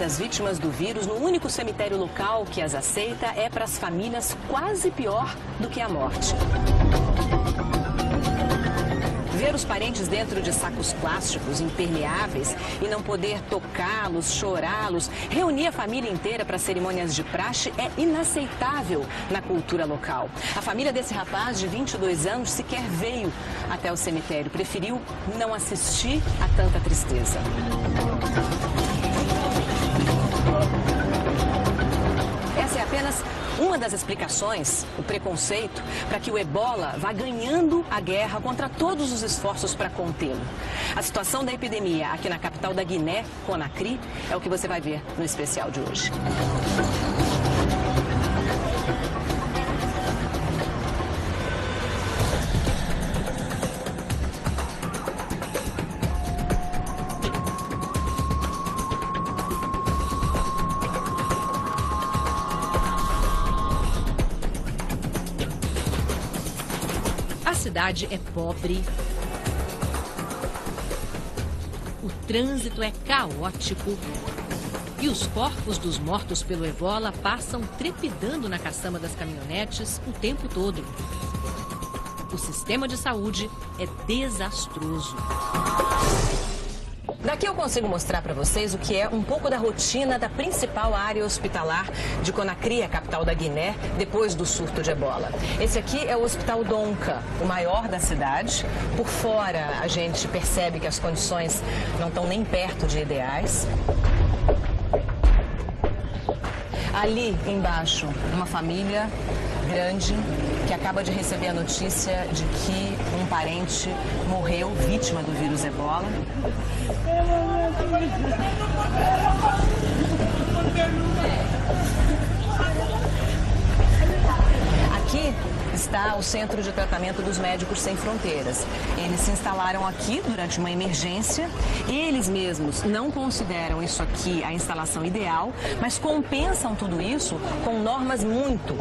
das vítimas do vírus no único cemitério local que as aceita é para as famílias quase pior do que a morte. Ver os parentes dentro de sacos plásticos impermeáveis e não poder tocá-los, chorá-los, reunir a família inteira para cerimônias de praxe é inaceitável na cultura local. A família desse rapaz de 22 anos sequer veio até o cemitério, preferiu não assistir a tanta tristeza. Essa é apenas uma das explicações, o preconceito, para que o ebola vá ganhando a guerra contra todos os esforços para contê-lo. A situação da epidemia aqui na capital da Guiné, Conakry, é o que você vai ver no especial de hoje. A cidade é pobre, o trânsito é caótico e os corpos dos mortos pelo ebola passam trepidando na caçamba das caminhonetes o tempo todo. O sistema de saúde é desastroso. Daqui eu consigo mostrar para vocês o que é um pouco da rotina da principal área hospitalar de Conakry, a capital da Guiné, depois do surto de ebola. Esse aqui é o Hospital Donka, o maior da cidade. Por fora a gente percebe que as condições não estão nem perto de ideais. Ali embaixo, uma família grande que acaba de receber a notícia de que um parente morreu vítima do vírus ebola. Aqui está o Centro de Tratamento dos Médicos Sem Fronteiras. Eles se instalaram aqui durante uma emergência. Eles mesmos não consideram isso aqui a instalação ideal, mas compensam tudo isso com normas muito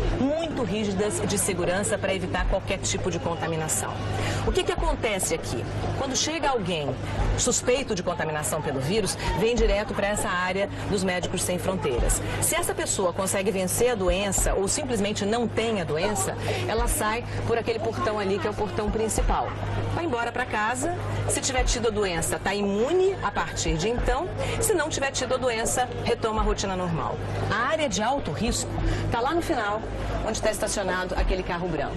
rígidas de segurança para evitar qualquer tipo de contaminação. O que acontece aqui? Quando chega alguém suspeito de contaminação pelo vírus, vem direto para essa área dos Médicos Sem Fronteiras. Se essa pessoa consegue vencer a doença ou simplesmente não tem a doença, ela sai por aquele portão ali que é o portão principal. Vai embora para casa. Se tiver tido a doença, está imune a partir de então. Se não tiver tido a doença, retoma a rotina normal. A área de alto risco está lá no final, onde está estacionado aquele carro branco.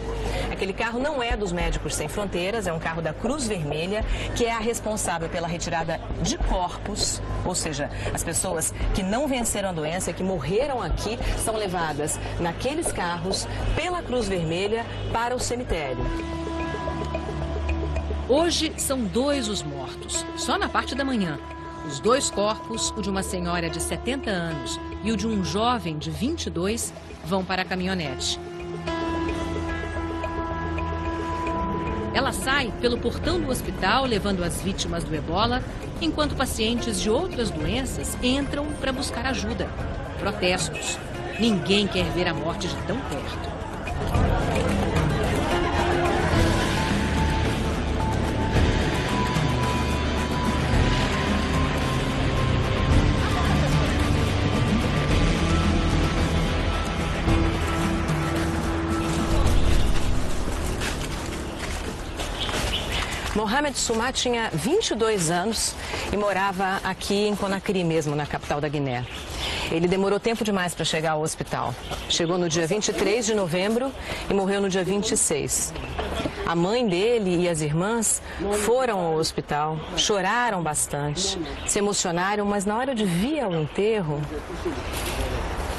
Aquele carro não é dos Médicos Sem Fronteiras, é um carro da Cruz Vermelha, que é a responsável pela retirada de corpos, ou seja, as pessoas que não venceram a doença, que morreram aqui, são levadas naqueles carros pela Cruz Vermelha para o cemitério. Hoje são 2 os mortos, só na parte da manhã. Os 2 corpos, o de uma senhora de 70 anos e o de um jovem de 22, vão para a caminhonete. Ela sai pelo portão do hospital, levando as vítimas do ebola, enquanto pacientes de outras doenças entram para buscar ajuda. Protestos. Ninguém quer ver a morte de tão perto. Mohamed Souma tinha 22 anos e morava aqui em Conakry mesmo, na capital da Guiné. Ele demorou tempo demais para chegar ao hospital. Chegou no dia 23 de novembro e morreu no dia 26. A mãe dele e as irmãs foram ao hospital, choraram bastante, se emocionaram, mas na hora de vir ao enterro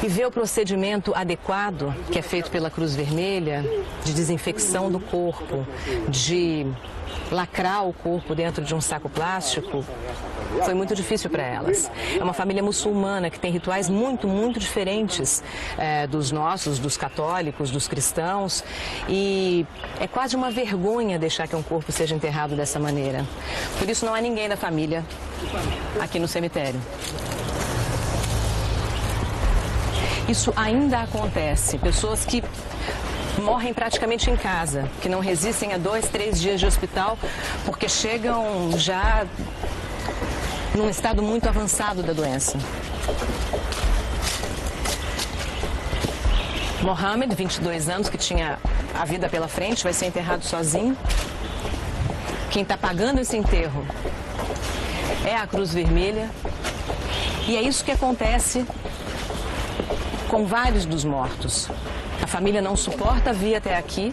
e ver o procedimento adequado que é feito pela Cruz Vermelha, de desinfecção do corpo, de lacrar o corpo dentro de um saco plástico, foi muito difícil para elas. É uma família muçulmana que tem rituais muito diferentes dos nossos, dos católicos, dos cristãos, e é quase uma vergonha deixar que um corpo seja enterrado dessa maneira. Por isso não há ninguém da família aqui no cemitério. Isso ainda acontece. Pessoas que morrem praticamente em casa, que não resistem a 2, 3 dias de hospital, porque chegam já num estado muito avançado da doença. Mohamed, 22 anos, que tinha a vida pela frente, vai ser enterrado sozinho. Quem está pagando esse enterro é a Cruz Vermelha. E é isso que acontece com vários dos mortos. A família não suporta vir até aqui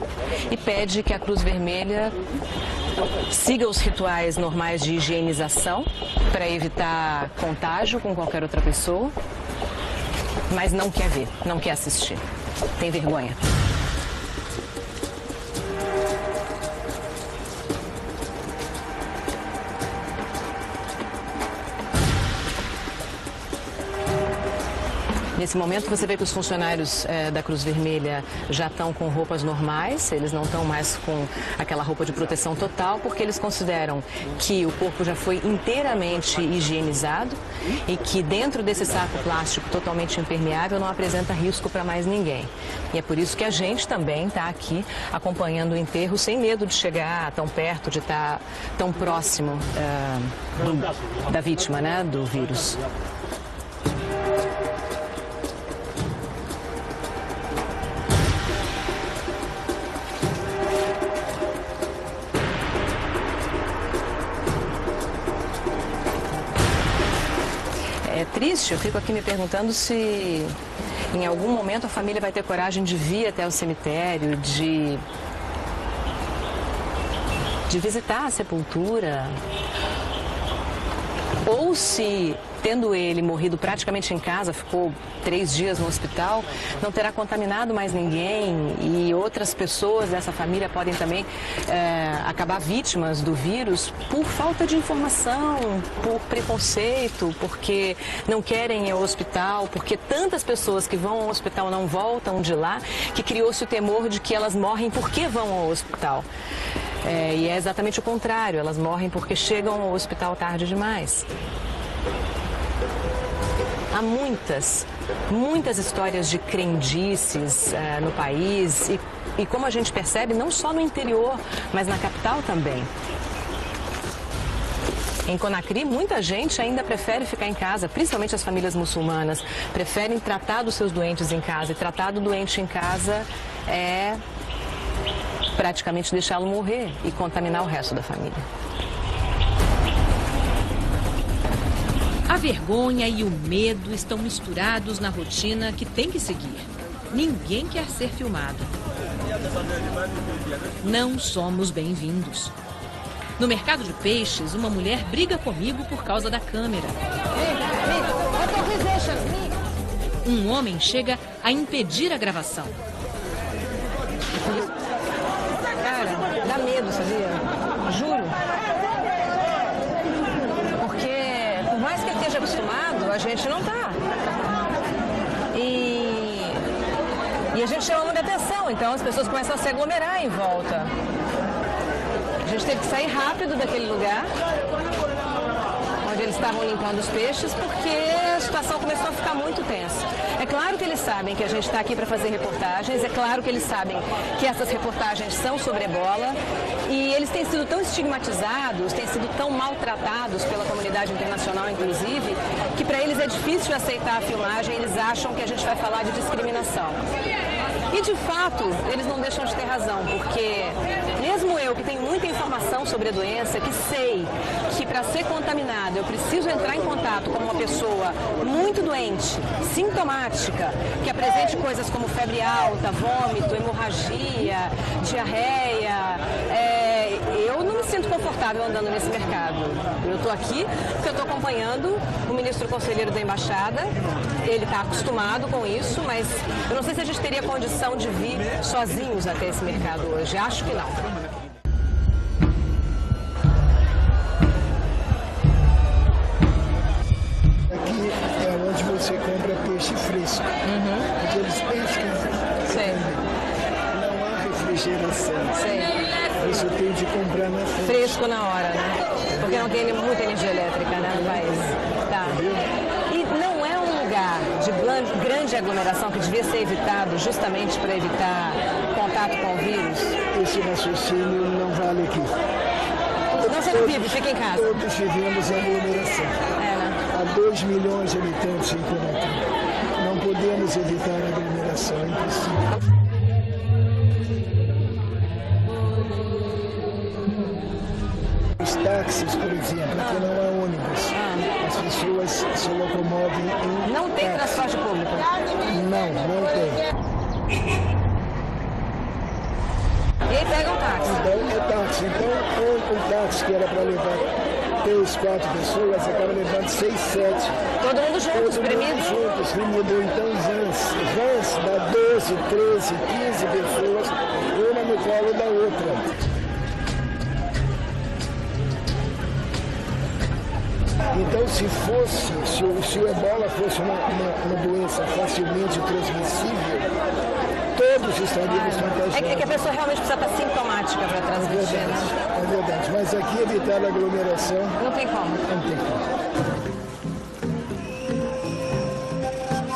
e pede que a Cruz Vermelha siga os rituais normais de higienização para evitar contágio com qualquer outra pessoa, mas não quer ver, não quer assistir. Tem vergonha. Nesse momento você vê que os funcionários da Cruz Vermelha já estão com roupas normais, eles não estão mais com aquela roupa de proteção total, porque eles consideram que o corpo já foi inteiramente higienizado e que dentro desse saco plástico totalmente impermeável não apresenta risco para mais ninguém. E é por isso que a gente também está aqui acompanhando o enterro sem medo de chegar tão perto, de estar tão próximo da vítima, né, do vírus. É triste, eu fico aqui me perguntando se em algum momento a família vai ter coragem de vir até o cemitério, de visitar a sepultura, ou se, tendo ele morrido praticamente em casa, ficou 3 dias no hospital, não terá contaminado mais ninguém e outras pessoas dessa família podem também acabar vítimas do vírus por falta de informação, por preconceito, porque não querem ir ao hospital, porque tantas pessoas que vão ao hospital não voltam de lá, que criou-se o temor de que elas morrem porque vão ao hospital. E é exatamente o contrário, elas morrem porque chegam ao hospital tarde demais. Há muitas histórias de crendices no país e como a gente percebe, não só no interior, mas na capital também. Em Conakry, muita gente ainda prefere ficar em casa, principalmente as famílias muçulmanas, preferem tratar dos seus doentes em casa. E tratar do doente em casa é praticamente deixá-lo morrer e contaminar o resto da família. A vergonha e o medo estão misturados na rotina que tem que seguir. Ninguém quer ser filmado. Não somos bem-vindos. No mercado de peixes, uma mulher briga comigo por causa da câmera. Um homem chega a impedir a gravação. Cara, dá medo, sabia? Juro. Porque, por mais que ele esteja acostumado, a gente não tá. E a gente chama muita atenção, então as pessoas começam a se aglomerar em volta. A gente teve que sair rápido daquele lugar onde eles estavam limpando os peixes, porque a situação começou a ficar muito tensa. É claro que eles sabem que a gente está aqui para fazer reportagens, é claro que eles sabem que essas reportagens são sobre ebola e eles têm sido tão estigmatizados, têm sido tão maltratados pela comunidade internacional, inclusive, que para eles é difícil aceitar a filmagem, eles acham que a gente vai falar de discriminação. E, de fato, eles não deixam de ter razão, porque mesmo eu, que tenho muita informação sobre a doença, que sei que para ser contaminado eu preciso entrar em contato com uma pessoa muito doente, sintomática, que apresente coisas como febre alta, vômito, hemorragia, diarreia, eu não me sinto confortável andando nesse mercado. Eu estou aqui porque eu estou acompanhando o ministro conselheiro da embaixada, ele está acostumado com isso, mas eu não sei se a gente teria condição de vir sozinhos até esse mercado hoje. Acho que não. Aqui é onde você compra peixe fresco. Porque eles pescam. Sei. Não há refrigeração. Sei. Você tem de comprar na fonte. Fresco na hora, né? Porque não tem muita energia elétrica, né, no país. Tá. E não é um lugar de grande aglomeração que devia ser evitado justamente para evitar contato com o vírus? Esse raciocínio não vale aqui. Nós você não vive, fica em casa. Todos vivemos em aglomeração. Há 2 milhões de habitantes em Conatã. Não podemos evitar a aglomeração, é impossível. Os táxis, por exemplo, aqui não há ônibus. As pessoas se locomovem em Não tem transporte público? Não tem. E aí pega o táxi? Então, é táxi. Então, o táxi que era para levar 3, 4 pessoas, acaba levando 6, 7. Todo mundo junto, espremido? Juntos, espremido. Então, vans dá 12, 13, 15 pessoas, uma no colo da outra. Então, se o ebola fosse uma doença facilmente transmissível, todos estaríamos contagiados. É que a pessoa realmente precisa estar sintomática para transmitir, né? É verdade, mas aqui evitar a aglomeração... Não tem como. Não tem como.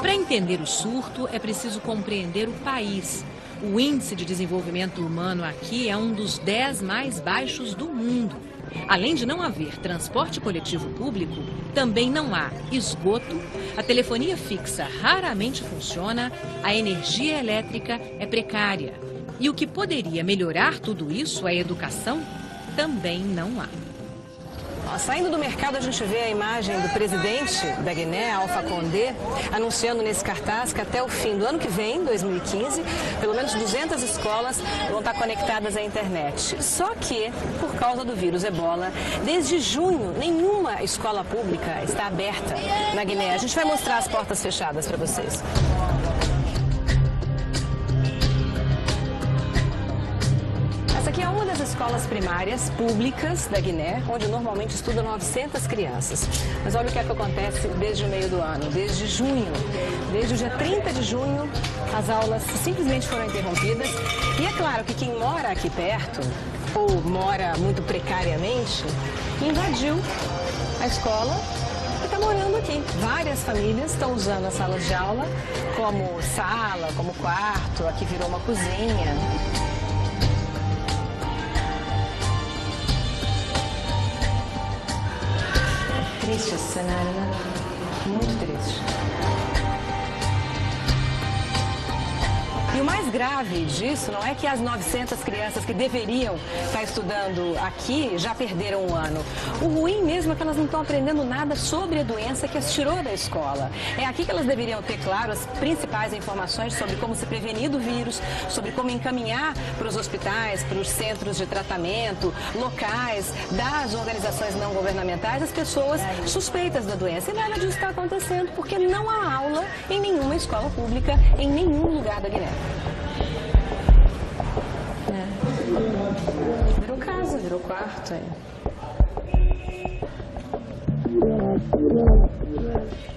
Para entender o surto, é preciso compreender o país. O índice de desenvolvimento humano aqui é um dos 10 mais baixos do mundo. Além de não haver transporte coletivo público, também não há esgoto, a telefonia fixa raramente funciona, a energia elétrica é precária. E o que poderia melhorar tudo isso, a educação, também não há. Saindo do mercado, a gente vê a imagem do presidente da Guiné, Alpha Condé, anunciando nesse cartaz que até o fim do ano que vem, 2015, pelo menos 200 escolas vão estar conectadas à internet. Só que, por causa do vírus ebola, desde junho, nenhuma escola pública está aberta na Guiné. A gente vai mostrar as portas fechadas para vocês. Essa aqui é uma das escolas primárias públicas da Guiné, onde normalmente estudam 900 crianças. Mas olha o que é que acontece desde o meio do ano, desde junho. Desde o dia 30 de junho, as aulas simplesmente foram interrompidas. E é claro que quem mora aqui perto, ou mora muito precariamente, invadiu a escola e está morando aqui. Várias famílias estão usando as salas de aula como sala, como quarto, aqui virou uma cozinha. Triste esse cenário, né? Muito triste. E o mais grave disso não é que as 900 crianças que deveriam estar estudando aqui já perderam um ano. O ruim mesmo é que elas não estão aprendendo nada sobre a doença que as tirou da escola. É aqui que elas deveriam ter, claro, as principais informações sobre como se prevenir do vírus, sobre como encaminhar para os hospitais, para os centros de tratamento, locais, das organizações não governamentais, as pessoas suspeitas da doença. E nada disso está acontecendo porque não há aula em nenhuma escola pública, em nenhum lugar da Guiné. Virou casa, virou quarto.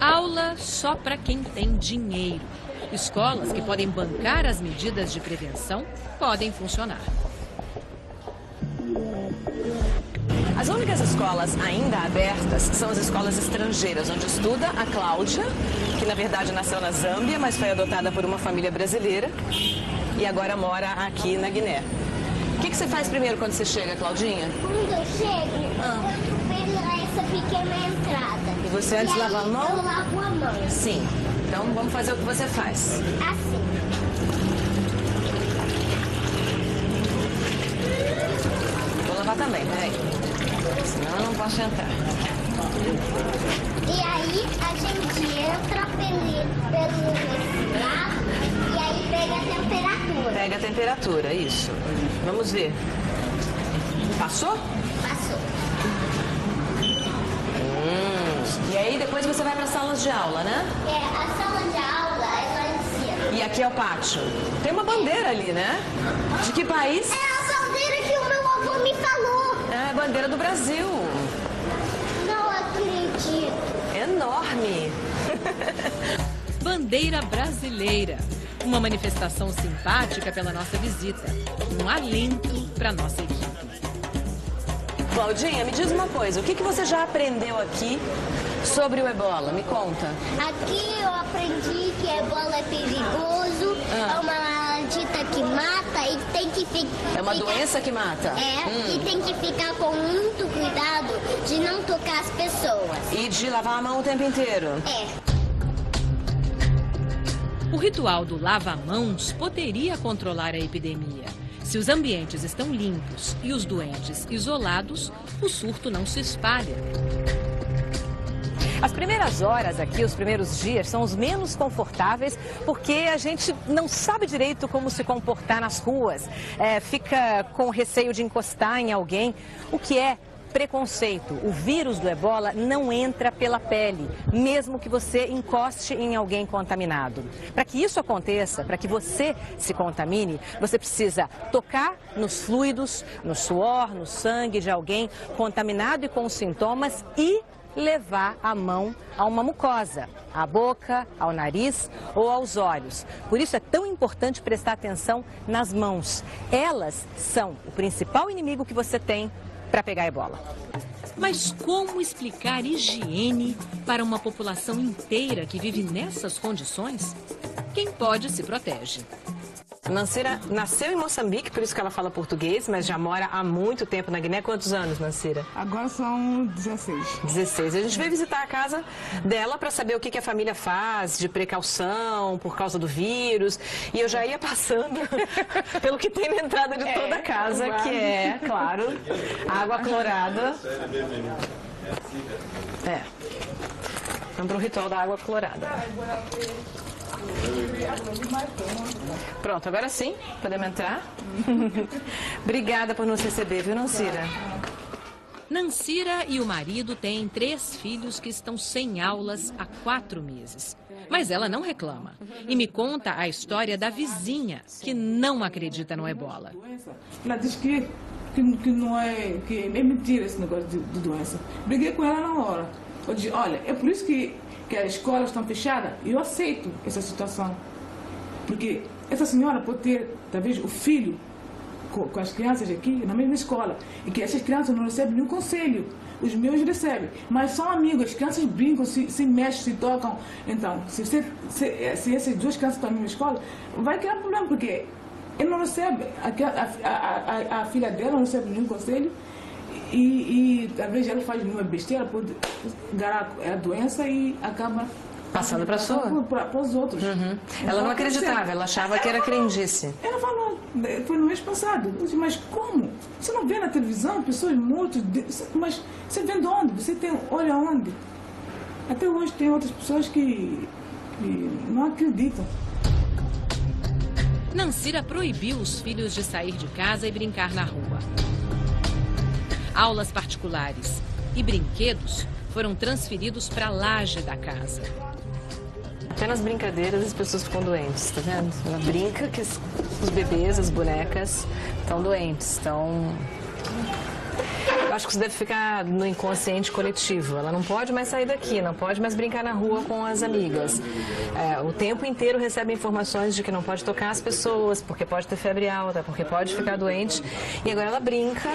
Aula só para quem tem dinheiro. Escolas que podem bancar as medidas de prevenção podem funcionar. As únicas escolas ainda abertas são as escolas estrangeiras, onde estuda a Cláudia, que na verdade nasceu na Zâmbia, mas foi adotada por uma família brasileira e agora mora aqui na Guiné. O que você faz primeiro quando você chega, Claudinha? Quando eu chego, essa pequena entrada. E você antes lava a mão? Eu lavo a mão. Sim. Então vamos fazer o que você faz. Assim. Vou lavar também, peraí. Senão eu não posso entrar. E aí a gente entra pelo lado e aí pega a temperatura. Pega a temperatura, isso. Vamos ver. Passou? Passou. E aí depois você vai para as salas de aula, né? A sala de aula é lá em cima. E aqui é o pátio. Tem uma bandeira ali, né? De que país? É a bandeira que o meu avô me falou. É a bandeira do Brasil. Não acredito. Enorme. Bandeira brasileira. Uma manifestação simpática pela nossa visita. Um alento para nossa equipe. Claudinha, me diz uma coisa. O que você já aprendeu aqui sobre o ebola? Me conta. Aqui eu aprendi que ebola é perigoso, é uma acredita que mata e tem que ficar... É uma doença que mata? E tem que ficar com muito cuidado de não tocar as pessoas. E de lavar a mão o tempo inteiro? O ritual do lava-mãos poderia controlar a epidemia. Se os ambientes estão limpos e os doentes isolados, o surto não se espalha. As primeiras horas aqui, os primeiros dias, são os menos confortáveis porque a gente não sabe direito como se comportar nas ruas. Fica com receio de encostar em alguém, o que é preconceito. O vírus do ebola não entra pela pele, mesmo que você encoste em alguém contaminado. Para que isso aconteça, para que você se contamine, você precisa tocar nos fluidos, no suor, no sangue de alguém contaminado e com sintomas e levar a mão a uma mucosa, à boca, ao nariz ou aos olhos. Por isso é tão importante prestar atenção nas mãos. Elas são o principal inimigo que você tem para pegar ebola. Mas como explicar higiene para uma população inteira que vive nessas condições? Quem pode se protege. Nancira nasceu em Moçambique, por isso que ela fala português, mas já mora há muito tempo na Guiné. Quantos anos, Nancira? Agora são 16. 16. A gente veio visitar a casa dela para saber o que a família faz de precaução por causa do vírus. E eu já ia passando pelo que tem na entrada de toda a casa, que é, claro, água clorada. Vamos para o ritual da água clorada. Pronto, agora sim, podemos entrar. Obrigada por nos receber, viu, Nancira? Nancira e o marido têm 3 filhos que estão sem aulas há 4 meses. Mas ela não reclama e me conta a história da vizinha que não acredita no ebola. Ela diz que não é, que é mentira esse negócio de doença. Briguei com ela na hora. Eu disse, olha, é por isso que as escolas estão fechadas e eu aceito essa situação. Porque essa senhora pode ter, talvez, o filho com as crianças aqui na mesma escola e que essas crianças não recebem nenhum conselho. Os meus recebem, mas são amigos, as crianças brincam, se mexem, se tocam. Então, se essas 2 crianças estão na mesma escola, vai criar problema, porque ele não recebe, a filha dela não recebe nenhum conselho e talvez ela faz nenhuma besteira, pode ganhar a doença e acaba passando para os outros. Ela não acreditava, ela achava que era crendice. Ela falou, foi no mês passado. Eu disse, mas como? Você não vê na televisão pessoas mortas? Mas você vê de onde? Você olha onde? Até hoje tem outras pessoas que não acreditam. Nancira proibiu os filhos de sair de casa e brincar na rua. Aulas particulares e brinquedos foram transferidos para a laje da casa. Até nas brincadeiras as pessoas ficam doentes, tá vendo? Ela brinca que os bebês, as bonecas, estão doentes, estão... Eu acho que isso deve ficar no inconsciente coletivo. Ela não pode mais sair daqui, não pode mais brincar na rua com as amigas. O tempo inteiro recebe informações de que não pode tocar as pessoas, porque pode ter febre alta, porque pode ficar doente. E agora ela brinca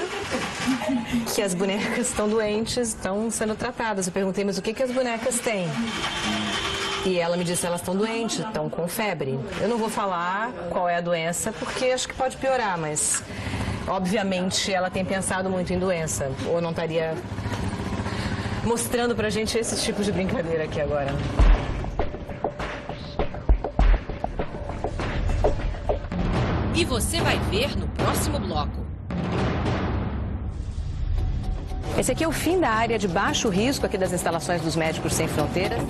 que as bonecas estão doentes, estão sendo tratadas. Eu perguntei, mas o que as bonecas têm? E ela me disse que elas estão doentes, estão com febre. Eu não vou falar qual é a doença, porque acho que pode piorar, mas... Obviamente, ela tem pensado muito em doença, ou não estaria mostrando pra gente esse tipo de brincadeira aqui agora. E você vai ver no próximo bloco. Esse aqui é o fim da área de baixo risco aqui das instalações dos Médicos Sem Fronteiras.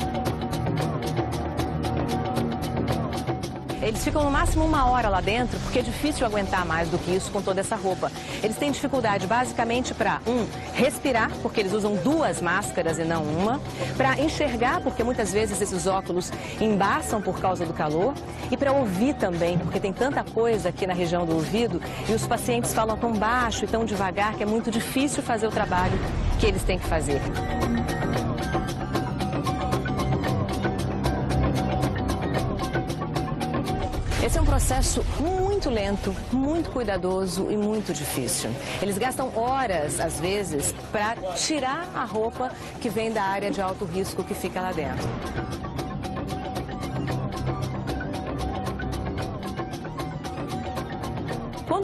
Eles ficam no máximo 1 hora lá dentro, porque é difícil aguentar mais do que isso com toda essa roupa. Eles têm dificuldade basicamente para, respirar, porque eles usam 2 máscaras e não uma, para enxergar, porque muitas vezes esses óculos embaçam por causa do calor, e para ouvir também, porque tem tanta coisa aqui na região do ouvido, e os pacientes falam tão baixo e tão devagar que é muito difícil fazer o trabalho que eles têm que fazer. Esse é um processo muito lento, muito cuidadoso e muito difícil. Eles gastam horas, às vezes, para tirar a roupa que vem da área de alto risco que fica lá dentro.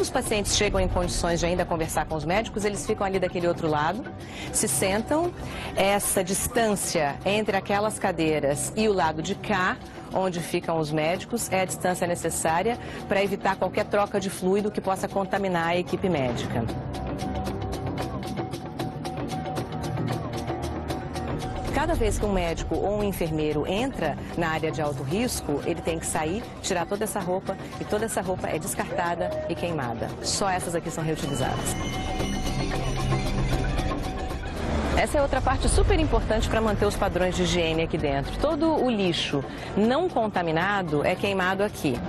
quando os pacientes chegam em condições de ainda conversar com os médicos, eles ficam ali daquele outro lado, se sentam. Essa distância entre aquelas cadeiras e o lado de cá, onde ficam os médicos, é a distância necessária para evitar qualquer troca de fluido que possa contaminar a equipe médica. Cada vez que um médico ou um enfermeiro entra na área de alto risco, ele tem que sair, tirar toda essa roupa, e toda essa roupa é descartada e queimada. Só essas aqui são reutilizadas. Essa é outra parte super importante para manter os padrões de higiene aqui dentro. Todo o lixo não contaminado é queimado aqui.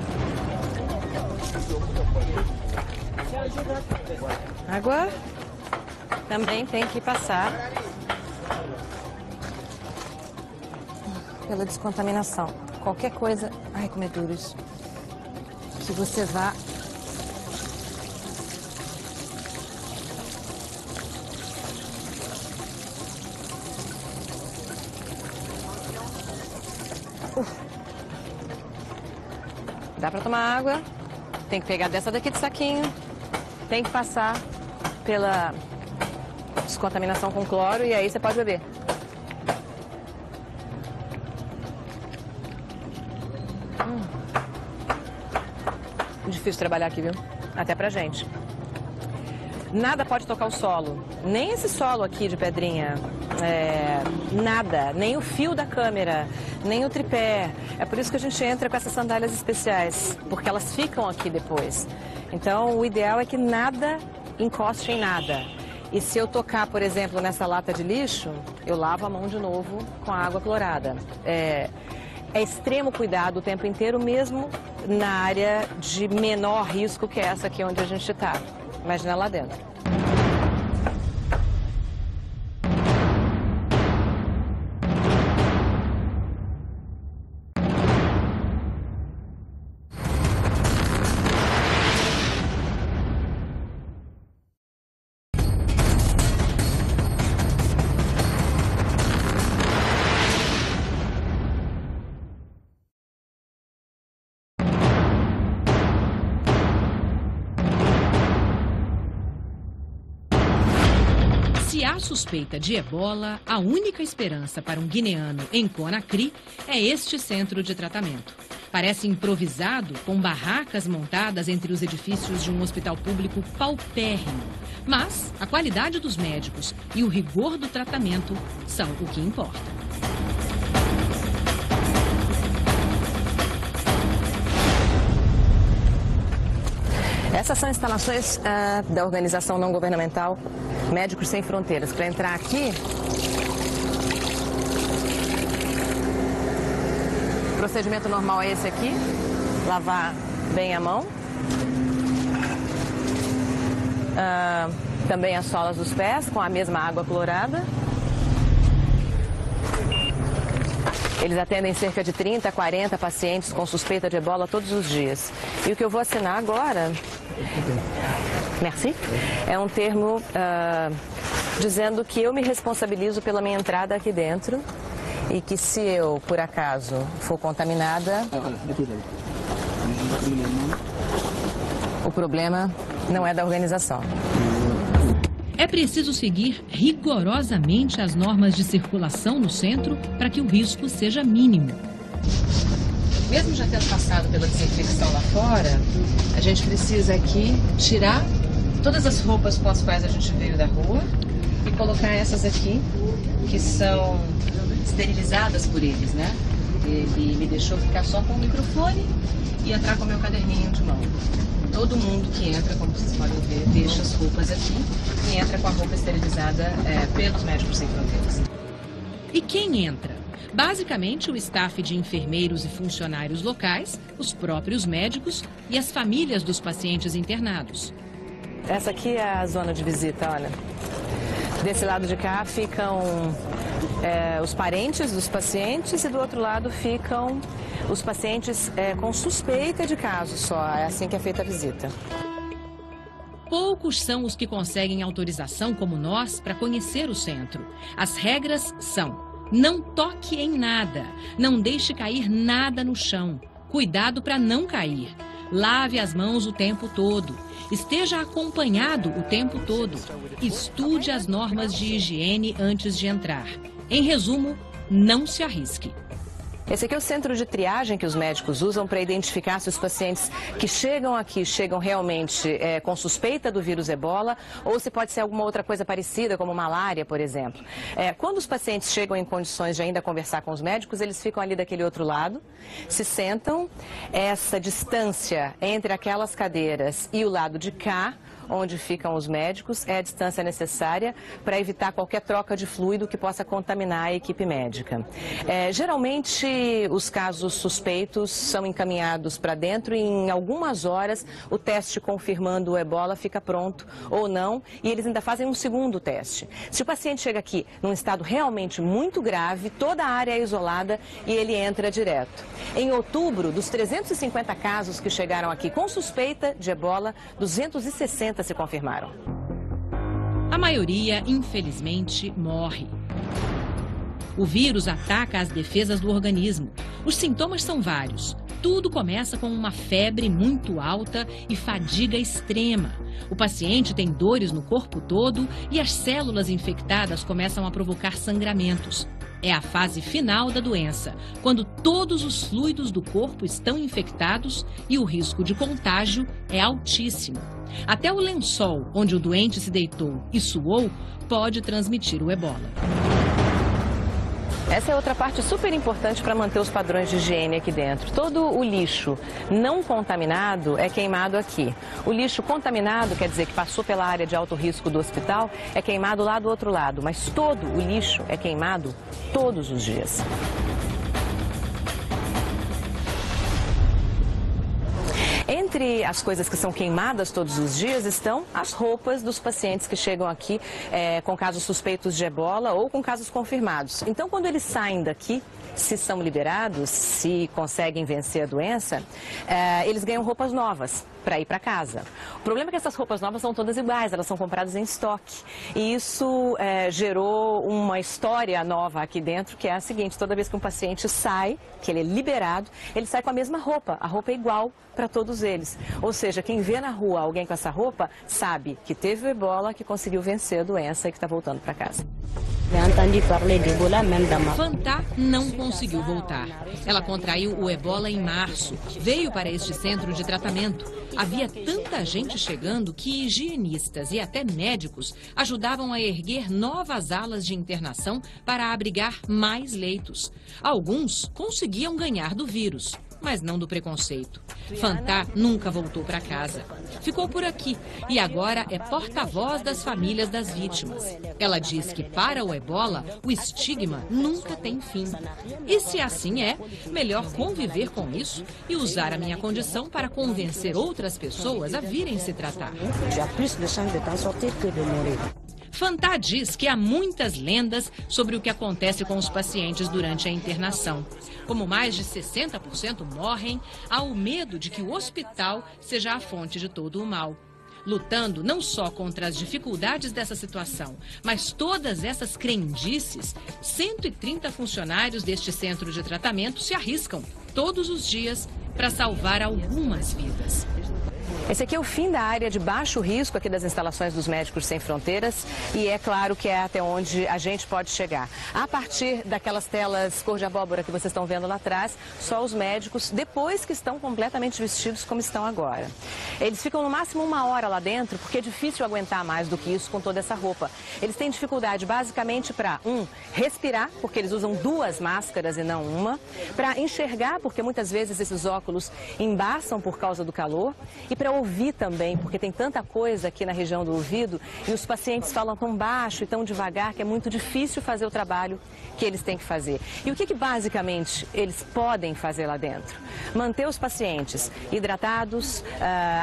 Água também tem que passar pela descontaminação. Qualquer coisa... Ai, como é duro isso. Que você vá... Dá pra tomar água. Tem que pegar dessa daqui de saquinho. Tem que passar pela descontaminação com cloro e aí você pode beber. Difícil trabalhar aqui, viu? Até pra gente. Nada pode tocar o solo. Nem esse solo aqui de pedrinha. Nada. Nem o fio da câmera. Nem o tripé. É por isso que a gente entra com essas sandálias especiais. Porque elas ficam aqui depois. Então, o ideal é que nada encoste em nada. E se eu tocar, por exemplo, nessa lata de lixo, eu lavo a mão de novo com a água clorada. É extremo cuidado o tempo inteiro, mesmo na área de menor risco, que é essa aqui onde a gente está. Imagina lá dentro. Se há suspeita de ebola, a única esperança para um guineano em Conakry é este centro de tratamento. Parece improvisado, com barracas montadas entre os edifícios de um hospital público paupérrimo. Mas a qualidade dos médicos e o rigor do tratamento são o que importa. Essas são instalações da organização não governamental Médicos Sem Fronteiras. Para entrar aqui, o procedimento normal é esse aqui, lavar bem a mão. Também as solas dos pés com a mesma água clorada. Eles atendem cerca de 30 a 40 pacientes com suspeita de ebola todos os dias. E o que eu vou assinar agora, merci, é um termo dizendo que eu me responsabilizo pela minha entrada aqui dentro e que se eu, por acaso, for contaminada, o problema não é da organização. É preciso seguir rigorosamente as normas de circulação no centro para que o risco seja mínimo. Mesmo já tendo passado pela desinfecção lá fora, a gente precisa aqui tirar todas as roupas com as quais a gente veio da rua e colocar essas aqui, que são esterilizadas por eles, né? Ele me deixou ficar só com o microfone e entrar com o meu caderninho de mão. Todo mundo que entra, como vocês podem ver, deixa as roupas aqui e entra com a roupa esterilizada pelos Médicos Sem Fronteiras. E quem entra? Basicamente, o staff de enfermeiros e funcionários locais, os próprios médicos e as famílias dos pacientes internados. Essa aqui é a zona de visita, olha. Desse lado de cá ficam os parentes dos pacientes e do outro lado ficam os pacientes com suspeita de caso só. É assim que é feita a visita. Poucos são os que conseguem autorização, como nós, para conhecer o centro. As regras são: não toque em nada, não deixe cair nada no chão, cuidado para não cair, lave as mãos o tempo todo Esteja acompanhado o tempo todo. Estude as normas de higiene antes de entrar. Em resumo, não se arrisque. Esse aqui é o centro de triagem que os médicos usam para identificar se os pacientes que chegam aqui chegam realmente com suspeita do vírus ebola ou se pode ser alguma outra coisa parecida, como malária, por exemplo. Quando os pacientes chegam em condições de ainda conversar com os médicos, eles ficam ali daquele outro lado, se sentam. Essa distância entre aquelas cadeiras e o lado de cá, onde ficam os médicos, é a distância necessária para evitar qualquer troca de fluido que possa contaminar a equipe médica. Geralmente, os casos suspeitos são encaminhados para dentro e em algumas horas o teste confirmando o ebola fica pronto ou não e eles ainda fazem um segundo teste. Se o paciente chega aqui num estado realmente muito grave, toda a área é isolada e ele entra direto. Em outubro, dos 350 casos que chegaram aqui com suspeita de ebola, 260 se confirmaram. A maioria, infelizmente, morre. O vírus ataca as defesas do organismo. Os sintomas são vários. Tudo começa com uma febre muito alta e fadiga extrema. O paciente tem dores no corpo todo e as células infectadas começam a provocar sangramentos. É a fase final da doença, quando todos os fluidos do corpo estão infectados e o risco de contágio é altíssimo. Até o lençol onde o doente se deitou e suou pode transmitir o ebola. Essa é outra parte super importante para manter os padrões de higiene aqui dentro. Todo o lixo não contaminado é queimado aqui. O lixo contaminado, quer dizer que passou pela área de alto risco do hospital, é queimado lá do outro lado. Mas todo o lixo é queimado todos os dias. Entre as coisas que são queimadas todos os dias estão as roupas dos pacientes que chegam aqui com casos suspeitos de ebola ou com casos confirmados. Então, quando eles saem daqui, se são liberados, se conseguem vencer a doença, eles ganham roupas novas para ir para casa. O problema é que essas roupas novas são todas iguais, elas são compradas em estoque. E isso gerou uma história nova aqui dentro, que é a seguinte: toda vez que um paciente sai, que ele é liberado, ele sai com a mesma roupa. A roupa é igual para todos eles. Ou seja, quem vê na rua alguém com essa roupa, sabe que teve o ebola, que conseguiu vencer a doença e que está voltando para casa. Fantá não conseguiu voltar. Ela contraiu o ebola em março. Veio para este centro de tratamento. Havia tanta gente chegando que higienistas e até médicos ajudavam a erguer novas alas de internação para abrigar mais leitos. Alguns conseguiam ganhar do vírus, mas não do preconceito. Fantá nunca voltou para casa. Ficou por aqui e agora é porta-voz das famílias das vítimas. Ela diz que para o ebola, o estigma nunca tem fim. E se assim é, melhor conviver com isso e usar a minha condição para convencer outras pessoas a virem se tratar. Fantá diz que há muitas lendas sobre o que acontece com os pacientes durante a internação. Como mais de 60% morrem, há o medo de que o hospital seja a fonte de todo o mal. Lutando não só contra as dificuldades dessa situação, mas todas essas crendices, 130 funcionários deste centro de tratamento se arriscam todos os dias para salvar algumas vidas. Esse aqui é o fim da área de baixo risco aqui das instalações dos Médicos Sem Fronteiras e é claro que é até onde a gente pode chegar. A partir daquelas telas cor de abóbora que vocês estão vendo lá atrás, só os médicos, depois que estão completamente vestidos como estão agora. Eles ficam no máximo 1 hora lá dentro, porque é difícil aguentar mais do que isso com toda essa roupa. Eles têm dificuldade basicamente para, respirar, porque eles usam 2 máscaras e não uma, para enxergar, porque muitas vezes esses óculos embaçam por causa do calor, e para ouvir também, porque tem tanta coisa aqui na região do ouvido e os pacientes falam tão baixo e tão devagar que é muito difícil fazer o trabalho que eles têm que fazer. E o que basicamente eles podem fazer lá dentro? Manter os pacientes hidratados,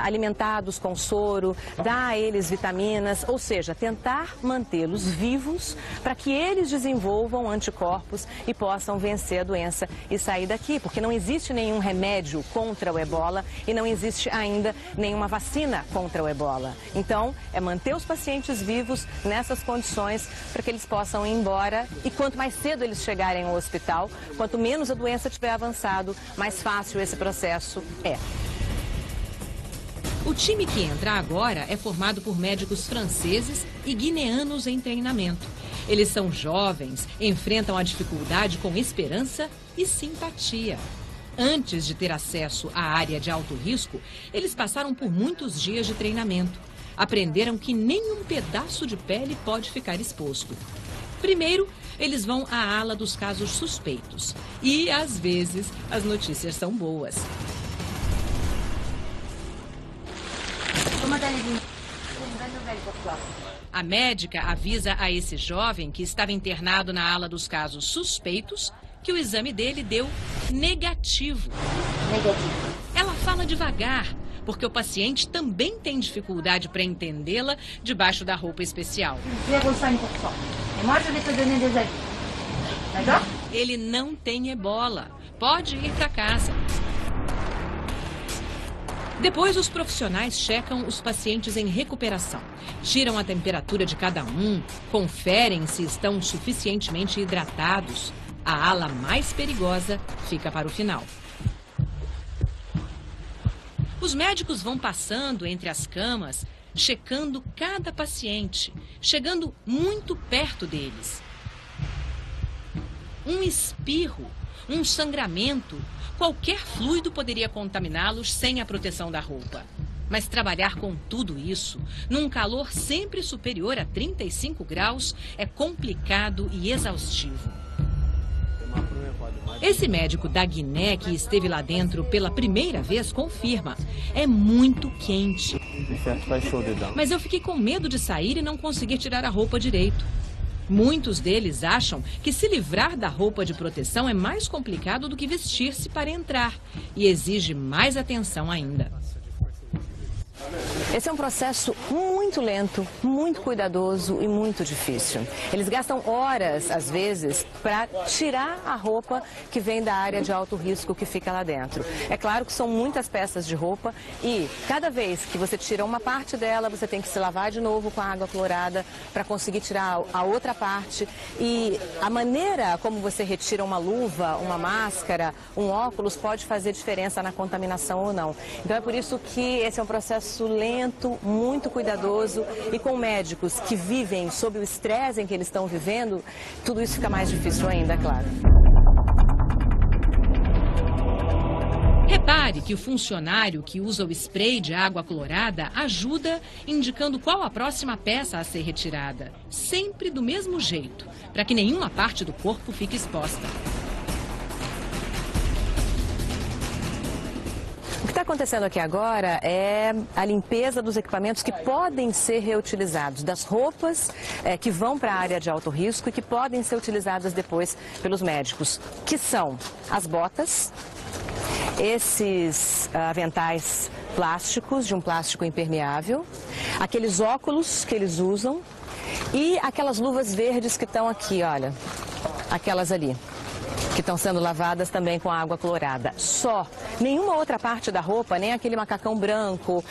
alimentados com soro, dar a eles vitaminas, ou seja, tentar mantê-los vivos para que eles desenvolvam anticorpos e possam vencer a doença e sair daqui, porque não existe nenhum remédio contra o ebola e não existe ainda nenhuma vacina contra o ebola. Então, é manter os pacientes vivos nessas condições para que eles possam ir embora e quanto mais cedo eles chegarem ao hospital, quanto menos a doença tiver avançado, mais fácil esse processo é. O time que entra agora é formado por médicos franceses e guineanos em treinamento. Eles são jovens, enfrentam a dificuldade com esperança e simpatia. Antes de ter acesso à área de alto risco, eles passaram por muitos dias de treinamento. Aprenderam que nenhum pedaço de pele pode ficar exposto. Primeiro, eles vão à ala dos casos suspeitos. E, às vezes, as notícias são boas. A médica avisa a esse jovem que estava internado na ala dos casos suspeitos que o exame dele deu negativo. Ela fala devagar, porque o paciente também tem dificuldade para entendê-la debaixo da roupa especial. 0,5%. Et moi, je vais te donner des avis. D'accord? Ele não tem ebola. Pode ir para casa. Depois, os profissionais checam os pacientes em recuperação. Tiram a temperatura de cada um, conferem se estão suficientemente hidratados. A ala mais perigosa fica para o final. Os médicos vão passando entre as camas, checando cada paciente, chegando muito perto deles. Um espirro, um sangramento, qualquer fluido poderia contaminá-los sem a proteção da roupa. Mas trabalhar com tudo isso, num calor sempre superior a 35 graus, é complicado e exaustivo. Esse médico da Guiné que esteve lá dentro pela primeira vez confirma. É muito quente. Mas eu fiquei com medo de sair e não conseguir tirar a roupa direito. Muitos deles acham que se livrar da roupa de proteção é mais complicado do que vestir-se para entrar e exige mais atenção ainda. Esse é um processo muito lento, muito cuidadoso e muito difícil. Eles gastam horas, às vezes, para tirar a roupa que vem da área de alto risco que fica lá dentro. É claro que são muitas peças de roupa e cada vez que você tira uma parte dela, você tem que se lavar de novo com a água clorada para conseguir tirar a outra parte. E a maneira como você retira uma luva, uma máscara, um óculos pode fazer diferença na contaminação ou não. Então é por isso que esse é um processo lento, muito cuidadoso e com médicos que vivem sob o estresse em que eles estão vivendo, tudo isso fica mais difícil ainda, é claro. Repare que o funcionário que usa o spray de água clorada ajuda indicando qual a próxima peça a ser retirada. Sempre do mesmo jeito, para que nenhuma parte do corpo fique exposta. O que está acontecendo aqui agora é a limpeza dos equipamentos que podem ser reutilizados, das roupas que vão para a área de alto risco e que podem ser utilizadas depois pelos médicos, que são as botas, esses aventais plásticos, de um plástico impermeável, aqueles óculos que eles usam e aquelas luvas verdes que estão aqui, olha, aquelas ali, que estão sendo lavadas também com água clorada. Só. Nenhuma outra parte da roupa, nem aquele macacão branco,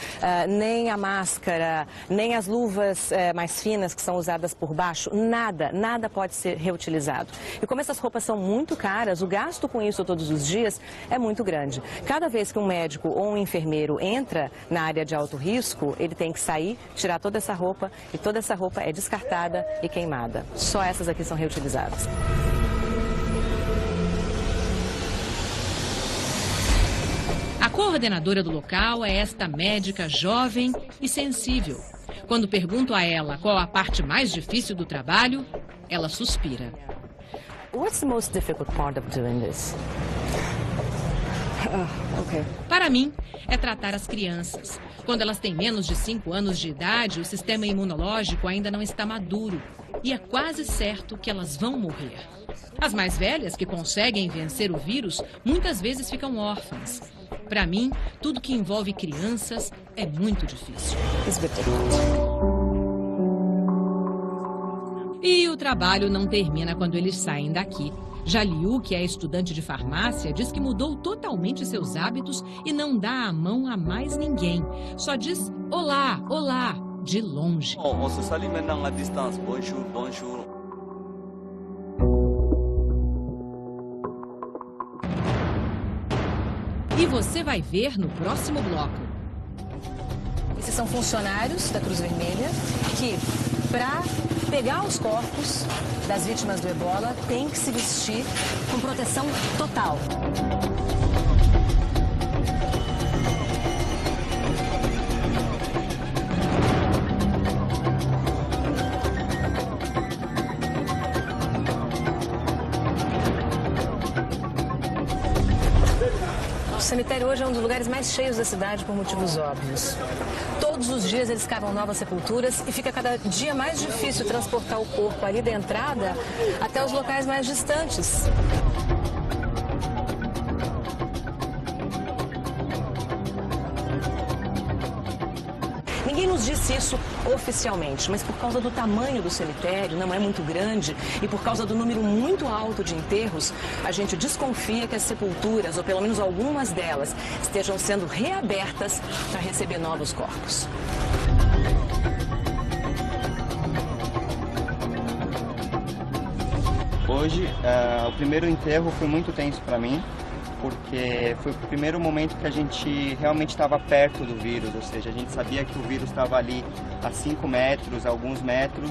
nem a máscara, nem as luvas mais finas que são usadas por baixo, nada pode ser reutilizado. E como essas roupas são muito caras, o gasto com isso todos os dias é muito grande. Cada vez que um médico ou um enfermeiro entra na área de alto risco, ele tem que sair, tirar toda essa roupa e toda essa roupa é descartada e queimada. Só essas aqui são reutilizadas. A coordenadora do local é esta médica jovem e sensível. Quando pergunto a ela qual a parte mais difícil do trabalho, ela suspira. What's the most difficult part of doing this? Okay. Para mim, é tratar as crianças. Quando elas têm menos de 5 anos de idade, o sistema imunológico ainda não está maduro. E é quase certo que elas vão morrer. As mais velhas, que conseguem vencer o vírus, muitas vezes ficam órfãs. Para mim, tudo que envolve crianças é muito difícil. E o trabalho não termina quando eles saem daqui. Jaliu, que é estudante de farmácia, diz que mudou totalmente seus hábitos e não dá a mão a mais ninguém. Só diz olá, olá, de longe. On se salue maintenant à distance. Bonjour, bonjour. E você vai ver no próximo bloco. Esses são funcionários da Cruz Vermelha que, para pegar os corpos das vítimas do ebola, têm que se vestir com proteção total. O cemitério hoje é um dos lugares mais cheios da cidade por motivos óbvios. Todos os dias eles cavam novas sepulturas e fica cada dia mais difícil transportar o corpo ali da entrada até os locais mais distantes. Ninguém nos disse isso oficialmente, mas por causa do tamanho do cemitério, não é muito grande, e por causa do número muito alto de enterros, a gente desconfia que as sepulturas, ou pelo menos algumas delas, estejam sendo reabertas para receber novos corpos. Hoje, o primeiro enterro foi muito tenso para mim, porque foi o primeiro momento que a gente realmente estava perto do vírus, ou seja, a gente sabia que o vírus estava ali a 5 metros, alguns metros.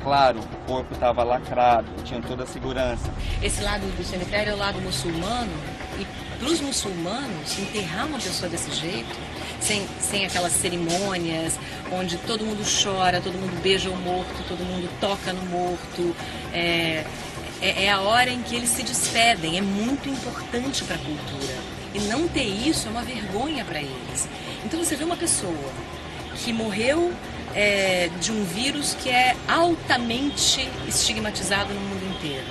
Claro, o corpo estava lacrado, tinha toda a segurança. Esse lado do cemitério é o lado muçulmano, e para os muçulmanos, enterrar uma pessoa desse jeito, sem aquelas cerimônias, onde todo mundo chora, todo mundo beija o morto, todo mundo toca no morto, é a hora em que eles se despedem, é muito importante para a cultura. E não ter isso é uma vergonha para eles. Então você vê uma pessoa que morreu de um vírus que é altamente estigmatizado no mundo inteiro,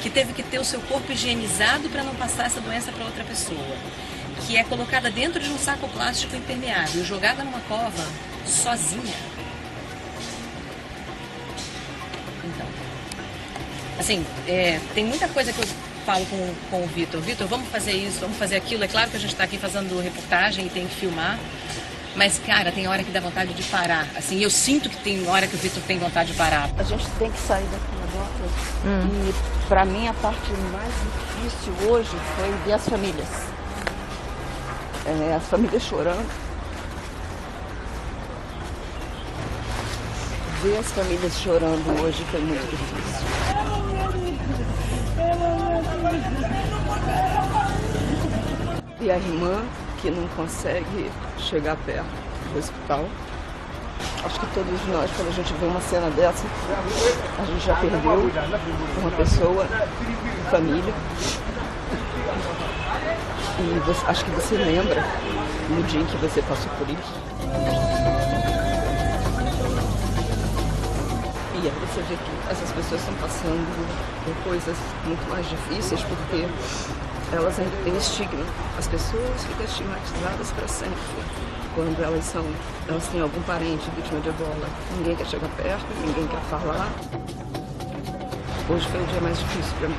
que teve que ter o seu corpo higienizado para não passar essa doença para outra pessoa, que é colocada dentro de um saco plástico impermeável, jogada numa cova sozinha. Então, assim, tem muita coisa que eu falo com o Vitor. Vitor, vamos fazer isso, vamos fazer aquilo. É claro que a gente está aqui fazendo reportagem e tem que filmar, mas, cara, tem hora que dá vontade de parar. Assim, eu sinto que tem hora que o Vitor tem vontade de parar. A gente tem que sair daqui agora. E, para mim, a parte mais difícil hoje foi ver as famílias. As famílias chorando. Ver as famílias chorando hoje foi muito difícil. E a irmã que não consegue chegar perto do hospital. Acho que todos nós, quando a gente vê uma cena dessa, a gente já perdeu uma pessoa, família. E acho que você lembra no dia em que você passou por isso. E aí você vê que essas pessoas estão passando por coisas muito mais difíceis, porque elas ainda têm estigma. As pessoas ficam estigmatizadas para sempre. Quando elas têm algum parente vítima de ebola, ninguém quer chegar perto, ninguém quer falar. Hoje foi o dia mais difícil para mim.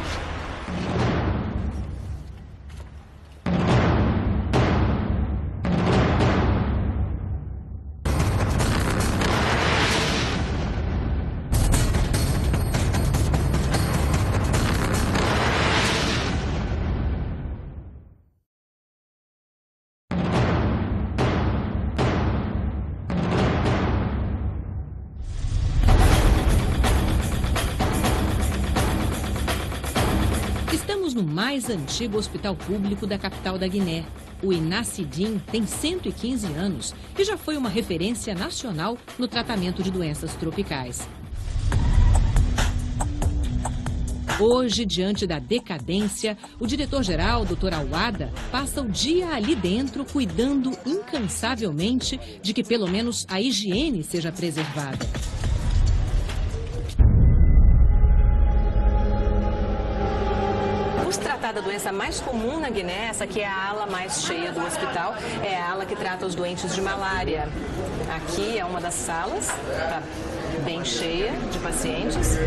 Estamos no mais antigo hospital público da capital da Guiné. O Inacidin tem 115 anos e já foi uma referência nacional no tratamento de doenças tropicais. Hoje, diante da decadência, o diretor-geral, Dr. Awada, passa o dia ali dentro cuidando incansavelmente de que pelo menos a higiene seja preservada. A doença mais comum na Guiné, essa aqui é a ala mais cheia do hospital, é a ala que trata os doentes de malária. Aqui é uma das salas, está bem cheia de pacientes.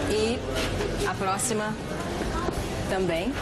E a próxima também.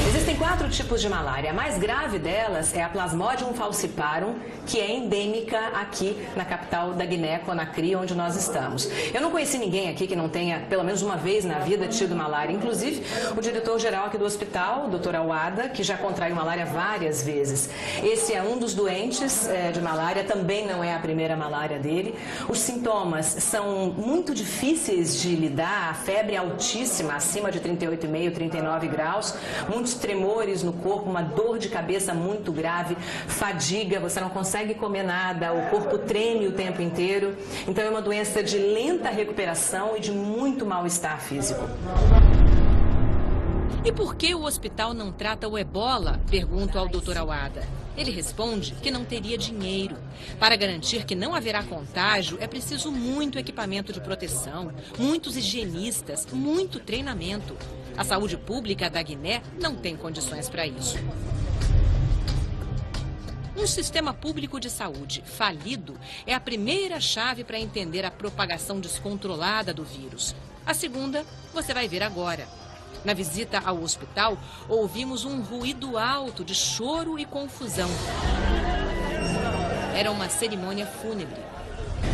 Existem Existem 4 tipos de malária. A mais grave delas é a Plasmodium falciparum, que é endêmica aqui na capital da Guiné-Conakry, onde nós estamos. Eu não conheci ninguém aqui que não tenha, pelo menos uma vez na vida, tido malária. Inclusive, o diretor-geral aqui do hospital, o Dr. Awada, que já contraiu malária várias vezes. Esse é um dos doentes de malária, também não é a primeira malária dele. Os sintomas são muito difíceis de lidar, a febre é altíssima, acima de 38,5, 39 graus, muitos tremores no corpo, uma dor de cabeça muito grave, fadiga, você não consegue comer nada, o corpo treme o tempo inteiro. Então é uma doença de lenta recuperação e de muito mal-estar físico. E por que o hospital não trata o ebola? Pergunto ao Dr. Awada. Ele responde que não teria dinheiro. Para garantir que não haverá contágio, é preciso muito equipamento de proteção, muitos higienistas, muito treinamento. A saúde pública da Guiné não tem condições para isso. Um sistema público de saúde falido é a primeira chave para entender a propagação descontrolada do vírus. A segunda, você vai ver agora. Na visita ao hospital, ouvimos um ruído alto de choro e confusão. Era uma cerimônia fúnebre.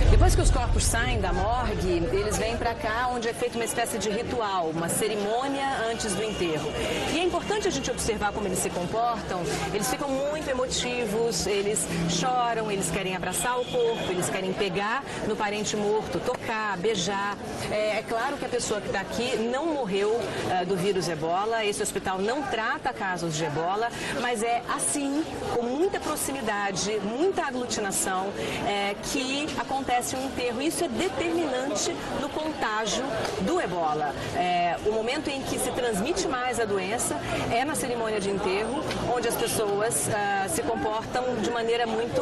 Depois que os corpos saem da morgue, eles vêm para cá, onde é feita uma espécie de ritual, uma cerimônia antes do enterro. E é importante a gente observar como eles se comportam. Eles ficam muito emotivos, eles choram, eles querem abraçar o corpo, eles querem pegar no parente morto, tocar, beijar. É claro que a pessoa que está aqui não morreu do vírus ebola, esse hospital não trata casos de ebola, mas é assim, com muita proximidade, muita aglutinação, que acontece um enterro. Isso é determinante no contágio do ebola. O momento em que se transmite mais a doença é na cerimônia de enterro, onde as pessoas se comportam de maneira muito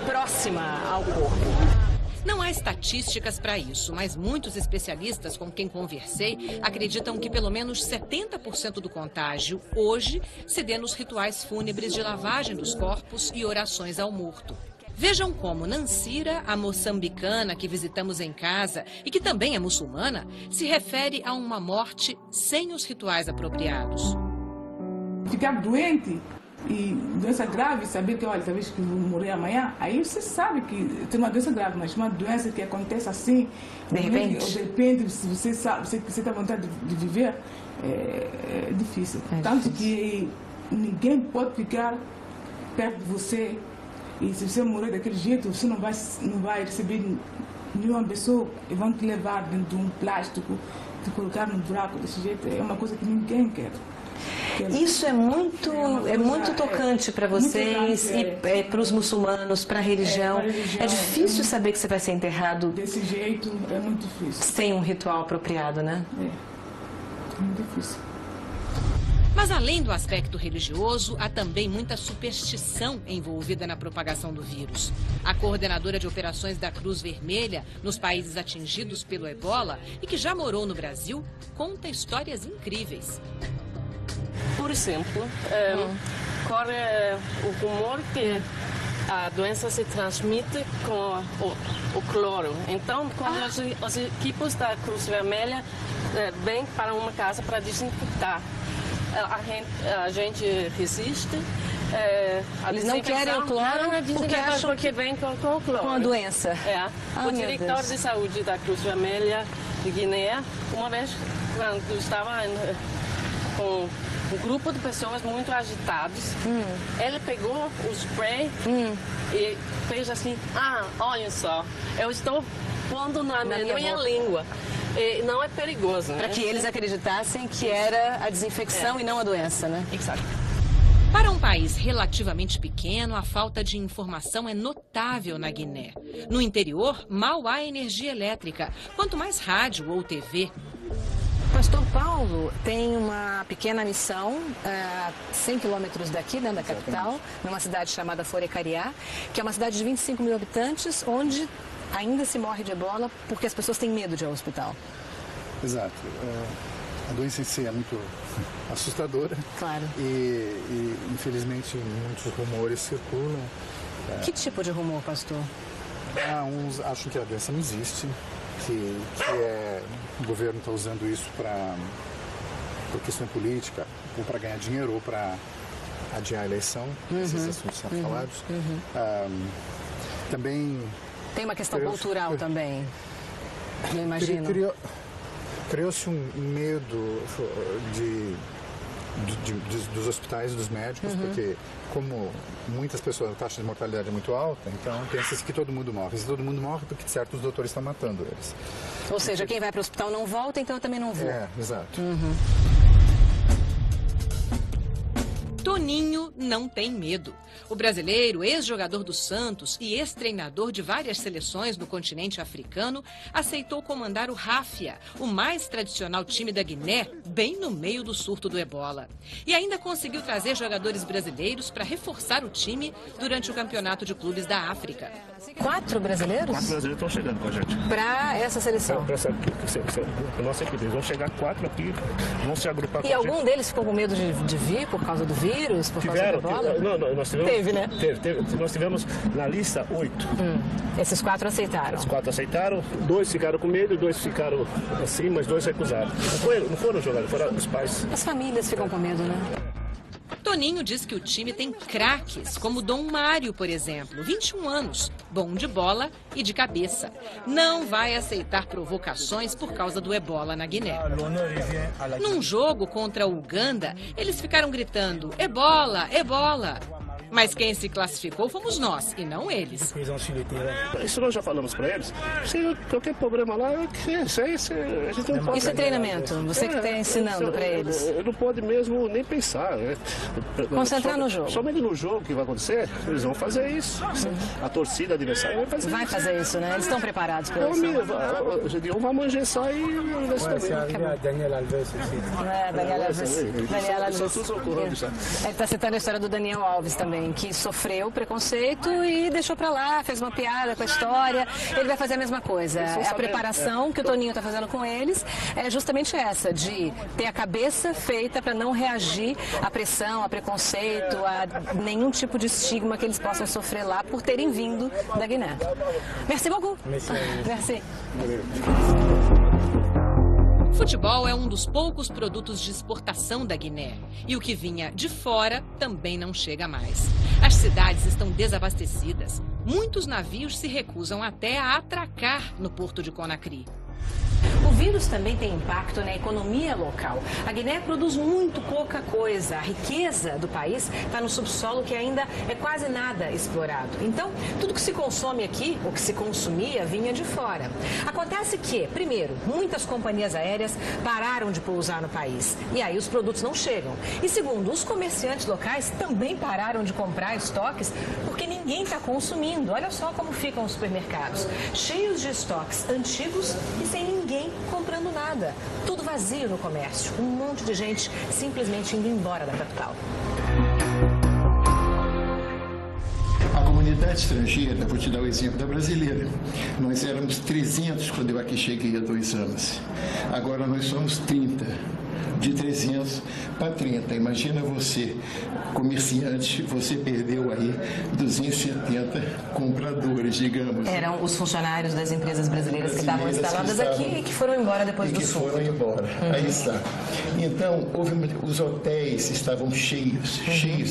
próxima ao corpo. Não há estatísticas para isso, mas muitos especialistas com quem conversei acreditam que pelo menos 70% do contágio hoje se dê nos rituais fúnebres de lavagem dos corpos e orações ao morto. Vejam como Nancira, a moçambicana que visitamos em casa e que também é muçulmana, se refere a uma morte sem os rituais apropriados. Ficar doente e doença grave, saber que, olha, talvez que vou morrer amanhã, aí você sabe que tem uma doença grave, mas uma doença que acontece assim, de repente, ou de repente, se você sabe, você tem vontade de viver, é difícil. Tanto que ninguém pode ficar perto de você. E se você morrer daquele jeito, você não vai receber nenhuma pessoa e vão te levar dentro de um plástico, te colocar num buraco desse jeito. É uma coisa que ninguém quer. Isso é muito tocante para vocês e para os muçulmanos, para a religião. É difícil saber que você vai ser enterrado desse jeito, é muito difícil. Sem um ritual apropriado, né? É muito difícil. Mas além do aspecto religioso, há também muita superstição envolvida na propagação do vírus. A coordenadora de operações da Cruz Vermelha nos países atingidos pelo ebola e que já morou no Brasil, conta histórias incríveis. Por exemplo, corre o rumor que a doença se transmite com o cloro. Então, quando os equipes da Cruz Vermelha vêm para uma casa para desinfectar, a gente resiste. Eles não querem o cloro porque acham que vem com o cloro. Com a doença. O diretor de saúde da Cruz Vermelha de Guiné, uma vez, quando estava com um grupo de pessoas muito agitadas, ele pegou o spray e fez assim, olha só, eu estou pondo na minha língua. E não é perigoso, né? Para que eles acreditassem que era a desinfecção e não a doença, né? Exato. Para um país relativamente pequeno, a falta de informação é notável na Guiné. No interior, mal há energia elétrica, quanto mais rádio ou TV. Pastor Paulo tem uma pequena missão a 100 quilômetros daqui, dentro da capital, numa cidade chamada Forecariá, que é uma cidade de 25 mil habitantes, onde ainda se morre de ebola porque as pessoas têm medo de ir ao hospital. Exato. A doença em si é muito assustadora. Claro. E infelizmente, muitos rumores circulam. Que tipo de rumor, pastor? Uns acham que a doença não existe, que o governo está usando isso para por questão política, ou para ganhar dinheiro, ou para adiar a eleição, esses assuntos são falados. Também... Tem uma questão cultural também, eu imagino. Criou-se um medo dos hospitais e dos médicos, porque como muitas pessoas, a taxa de mortalidade é muito alta, então pensa-se que todo mundo morre. Se todo mundo morre, porque de certo os doutores estão matando eles. Ou seja, quem vai para o hospital não volta, então eu também não vou. Exato. Toninho não tem medo. O brasileiro, ex-jogador do Santos e ex-treinador de várias seleções no continente africano, aceitou comandar o Rafia, o mais tradicional time da Guiné, bem no meio do surto do ebola. E ainda conseguiu trazer jogadores brasileiros para reforçar o time durante o Campeonato de Clubes da África. 4 brasileiros? 4 brasileiros estão chegando com a gente. Para essa seleção? Para a nossa equipe. Eles vão chegar 4 aqui, vão se agrupar com a gente. E algum deles ficou com medo de vir por causa do vírus, por causa do ebola? Não, nós tivemos... Teve, né? Teve. Nós tivemos na lista 8. Esses 4 aceitaram? Os 4 aceitaram, 2 ficaram com medo, 2 ficaram assim, mas 2 recusaram. Não foram jogadores, foram os pais. As famílias ficam com medo, né? Toninho diz que o time tem craques, como Dom Mário, por exemplo, 21 anos, bom de bola e de cabeça. Não vai aceitar provocações por causa do ebola na Guiné. Num jogo contra o Uganda, eles ficaram gritando ebola, ebola. Mas quem se classificou fomos nós, e não eles. Isso nós já falamos para eles. Se qualquer problema lá, a gente não pode... Isso é treinamento, você que está ensinando para eles. Não pode mesmo nem pensar. Concentrar no jogo. Somente no jogo que vai acontecer, eles vão fazer isso. A torcida adversária vai fazer isso. Vai fazer isso, né? Eles estão preparados para isso. Vamos engessar e... Daniel Alves. Ele está citando a história do Daniel Alves também, que sofreu preconceito e deixou pra lá, fez uma piada com a história. Ele vai fazer a mesma coisa. A preparação que o Toninho tá fazendo com eles é justamente essa, de ter a cabeça feita para não reagir à pressão, a preconceito, a nenhum tipo de estigma que eles possam sofrer lá por terem vindo da Guiné. Merci beaucoup. Merci. Futebol é um dos poucos produtos de exportação da Guiné. E o que vinha de fora também não chega mais. As cidades estão desabastecidas. Muitos navios se recusam até a atracar no porto de Conakry. O vírus também tem impacto na economia local. A Guiné produz muito pouca coisa. A riqueza do país está no subsolo, que ainda é quase nada explorado. Então, tudo que se consome aqui, ou que se consumia, vinha de fora. Acontece que, primeiro, muitas companhias aéreas pararam de pousar no país. E aí os produtos não chegam. E segundo, os comerciantes locais também pararam de comprar estoques porque ninguém está consumindo. Olha só como ficam os supermercados. Cheios de estoques antigos e sem ninguém comprando nada. Tudo vazio no comércio. Um monte de gente simplesmente indo embora da capital. A comunidade estrangeira, vou te dar o exemplo da brasileira. Nós éramos 300 quando eu aqui cheguei há 2 anos. Agora nós somos 30. De 300 para 30. Imagina você, comerciante, você perdeu aí 270 compradores, digamos. Eram os funcionários das empresas brasileiras que estavam instaladas aqui e que foram embora depois do surto. Foram embora, aí está. Então, os hotéis estavam cheios,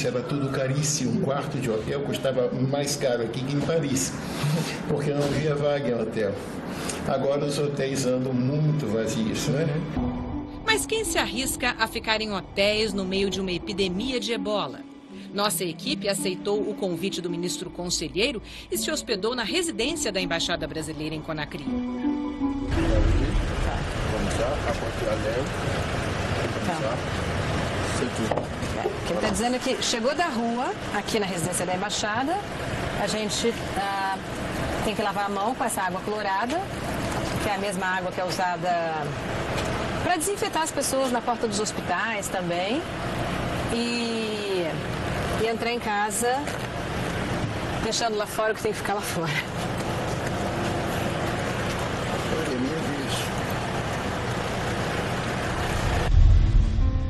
era tudo caríssimo. Um quarto de hotel custava mais caro aqui que em Paris, porque não havia vaga em hotel. Agora os hotéis andam muito vazios, né? Mas quem se arrisca a ficar em hotéis no meio de uma epidemia de ebola? Nossa equipe aceitou o convite do ministro conselheiro e se hospedou na residência da Embaixada Brasileira em Conakry. O que ele está dizendo é que chegou da rua, aqui na residência da Embaixada, a gente tem que lavar a mão com essa água clorada, que é a mesma água que é usada para desinfetar as pessoas na porta dos hospitais também. E entrar em casa, deixando lá fora o que tem que ficar lá fora.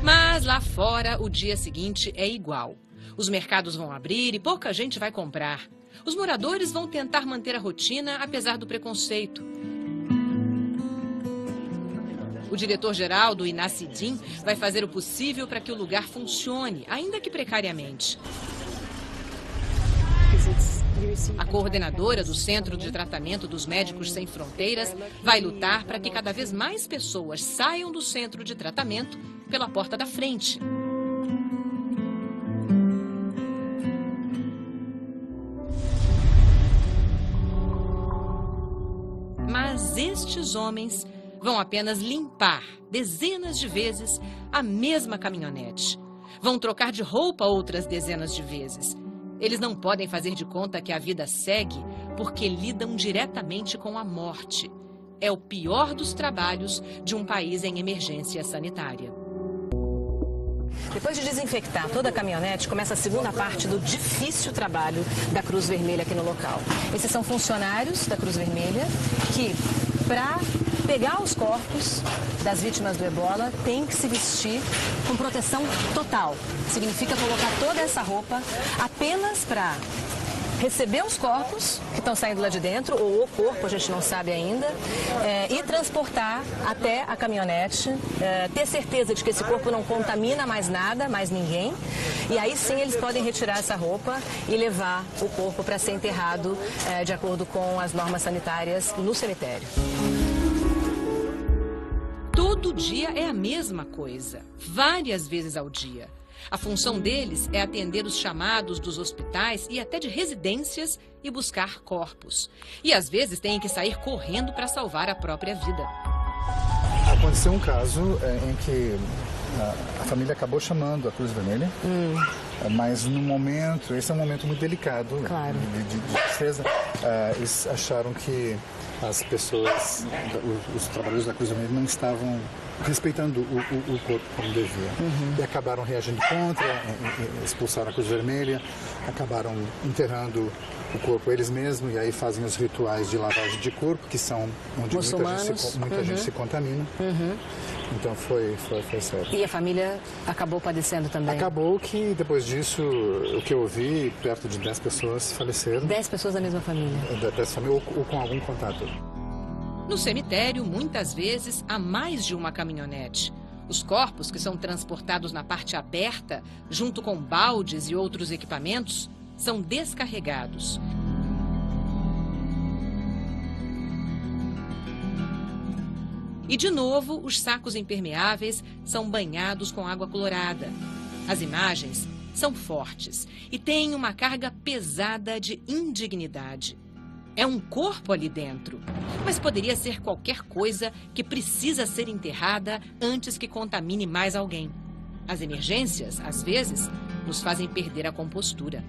Mas lá fora o dia seguinte é igual. Os mercados vão abrir e pouca gente vai comprar. Os moradores vão tentar manter a rotina apesar do preconceito. O diretor-geral do INACIDIM vai fazer o possível para que o lugar funcione, ainda que precariamente. A coordenadora do Centro de Tratamento dos Médicos Sem Fronteiras vai lutar para que cada vez mais pessoas saiam do centro de tratamento pela porta da frente. Mas estes homens vão apenas limpar dezenas de vezes a mesma caminhonete. Vão trocar de roupa outras dezenas de vezes. Eles não podem fazer de conta que a vida segue porque lidam diretamente com a morte. É o pior dos trabalhos de um país em emergência sanitária. Depois de desinfectar toda a caminhonete, começa a segunda parte do difícil trabalho da Cruz Vermelha aqui no local. Esses são funcionários da Cruz Vermelha que, para pegar os corpos das vítimas do ebola, tem que se vestir com proteção total. Significa colocar toda essa roupa apenas para receber os corpos que estão saindo lá de dentro, ou o corpo, a gente não sabe ainda, e transportar até a caminhonete, ter certeza de que esse corpo não contamina mais nada, mais ninguém, e aí sim eles podem retirar essa roupa e levar o corpo para ser enterrado de acordo com as normas sanitárias no cemitério. Todo dia é a mesma coisa, várias vezes ao dia. A função deles é atender os chamados dos hospitais e até de residências e buscar corpos. E às vezes têm que sair correndo para salvar a própria vida. Aconteceu um caso em que a família acabou chamando a Cruz Vermelha, mas no momento, esse é um momento muito delicado, claro, de tristeza. Eles acharam que as pessoas, os trabalhadores da Cruz Vermelha não estavam respeitando o corpo como devia. E acabaram reagindo contra, expulsaram a Cruz Vermelha, acabaram enterrando o corpo eles mesmos, e aí fazem os rituais de lavagem de corpo, que são onde muita gente se contamina. Então foi sério. E a família acabou padecendo também? Acabou que, depois disso, o que eu ouvi, perto de 10 pessoas faleceram. 10 pessoas da mesma família? 10 famílias ou com algum contato. No cemitério, muitas vezes, há mais de uma caminhonete. Os corpos que são transportados na parte aberta, junto com baldes e outros equipamentos, são descarregados. E, de novo, os sacos impermeáveis são banhados com água clorada. As imagens são fortes e têm uma carga pesada de indignidade. É um corpo ali dentro, mas poderia ser qualquer coisa que precisa ser enterrada antes que contamine mais alguém. As emergências, às vezes, nos fazem perder a compostura.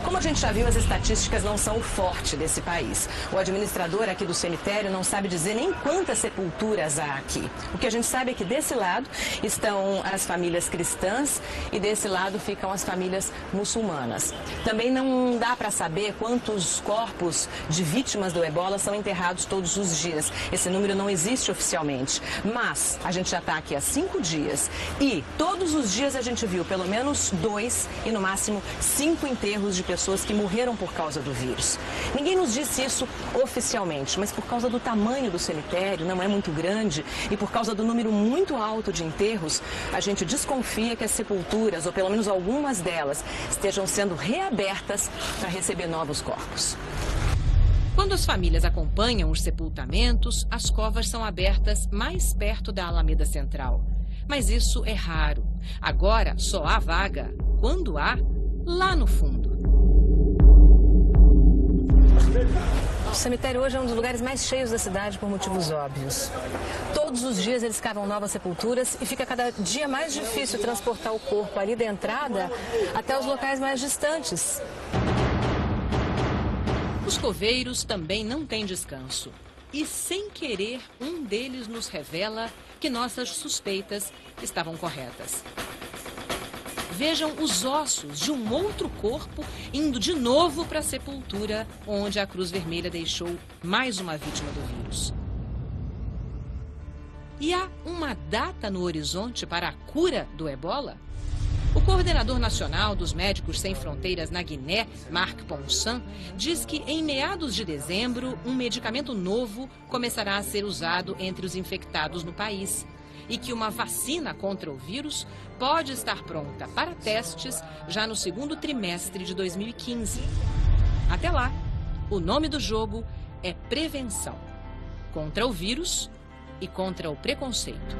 Como a gente já viu, as estatísticas não são o forte desse país. O administrador aqui do cemitério não sabe dizer nem quantas sepulturas há aqui. O que a gente sabe é que desse lado estão as famílias cristãs e desse lado ficam as famílias muçulmanas. Também não dá para saber quantos corpos de vítimas do ebola são enterrados todos os dias. Esse número não existe oficialmente. Mas a gente já está aqui há 5 dias e todos os dias a gente viu pelo menos 2 e no máximo 5 enterros de pessoas que morreram por causa do vírus. Ninguém nos disse isso oficialmente, mas por causa do tamanho do cemitério, não é muito grande, e por causa do número muito alto de enterros, a gente desconfia que as sepulturas, ou pelo menos algumas delas, estejam sendo reabertas para receber novos corpos. Quando as famílias acompanham os sepultamentos, as covas são abertas mais perto da Alameda Central. Mas isso é raro. Agora só há vaga, quando há, lá no fundo. O cemitério hoje é um dos lugares mais cheios da cidade por motivos óbvios. Todos os dias eles cavam novas sepulturas e fica cada dia mais difícil transportar o corpo ali da entrada até os locais mais distantes. Os coveiros também não têm descanso. E, sem querer, um deles nos revela que nossas suspeitas estavam corretas. Vejam os ossos de um outro corpo indo de novo para a sepultura onde a Cruz Vermelha deixou mais uma vítima do vírus. E há uma data no horizonte para a cura do ebola? O coordenador nacional dos Médicos Sem Fronteiras na Guiné, Marc Ponsan, diz que em meados de dezembro, um medicamento novo começará a ser usado entre os infectados no país e que uma vacina contra o vírus pode estar pronta para testes já no segundo trimestre de 2015. Até lá, o nome do jogo é prevenção contra o vírus e contra o preconceito.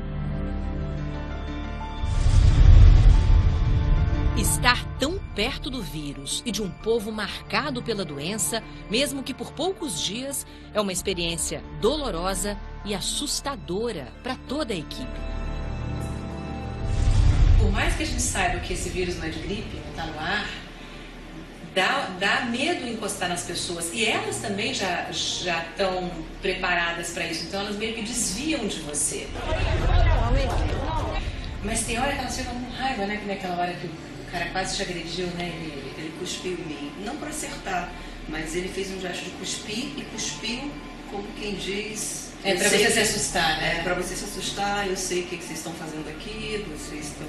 Estar tão perto do vírus e de um povo marcado pela doença, mesmo que por poucos dias, é uma experiência dolorosa e assustadora para toda a equipe. Por mais que a gente saiba que esse vírus não é de gripe, não está no ar, dá medo encostar nas pessoas. E elas também já estão preparadas para isso, então elas meio que desviam de você. Mas tem hora que elas ficam com raiva, né? Como é aquela hora que o cara quase te agrediu, né? Ele cuspiu em mim, não para acertar, mas ele fez um gesto de cuspir e cuspiu como quem diz... É para você se assustar, né? É para você se assustar, eu sei o que vocês estão fazendo aqui, vocês estão...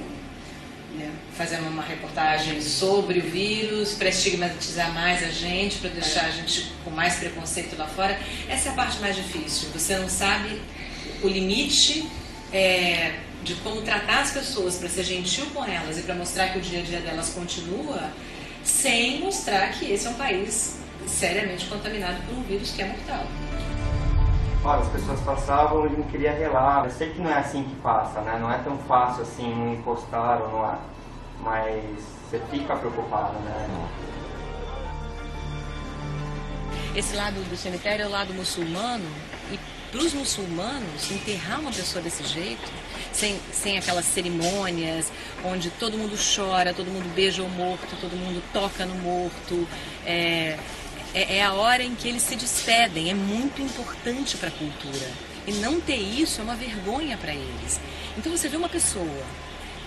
Fazendo uma reportagem sobre o vírus, para estigmatizar mais a gente, para deixar a gente com mais preconceito lá fora. Essa é a parte mais difícil. Você não sabe o limite de como tratar as pessoas, para ser gentil com elas e para mostrar que o dia a dia delas continua, sem mostrar que esse é um país seriamente contaminado por um vírus que é mortal. Olha, as pessoas passavam e não queria relar. Eu sei que não é assim que passa, né? Não é tão fácil assim, não encostar ou não é. Mas você fica preocupado, né? Esse lado do cemitério é o lado muçulmano, e para os muçulmanos, enterrar uma pessoa desse jeito, sem aquelas cerimônias, onde todo mundo chora, todo mundo beija o morto, todo mundo toca no morto, é a hora em que eles se despedem, é muito importante para a cultura. E não ter isso é uma vergonha para eles. Então você vê uma pessoa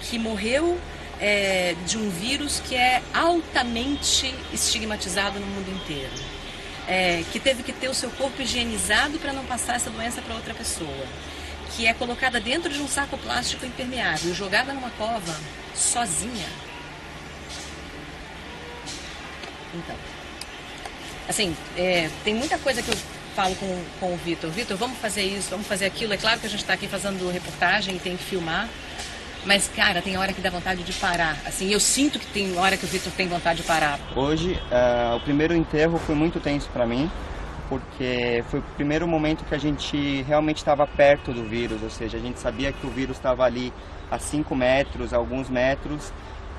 que morreu de um vírus que é altamente estigmatizado no mundo inteiro, que teve que ter o seu corpo higienizado para não passar essa doença para outra pessoa, que é colocada dentro de um saco plástico impermeável, jogada numa cova, sozinha. Então, assim, tem muita coisa que eu falo com o Vitor. Vitor, vamos fazer isso, vamos fazer aquilo. É claro que a gente está aqui fazendo reportagem e tem que filmar, mas, cara, tem hora que dá vontade de parar. Assim, eu sinto que tem hora que o Vitor tem vontade de parar. Hoje, o primeiro enterro foi muito tenso para mim, porque foi o primeiro momento que a gente realmente estava perto do vírus, ou seja, a gente sabia que o vírus estava ali a 5 metros, alguns metros.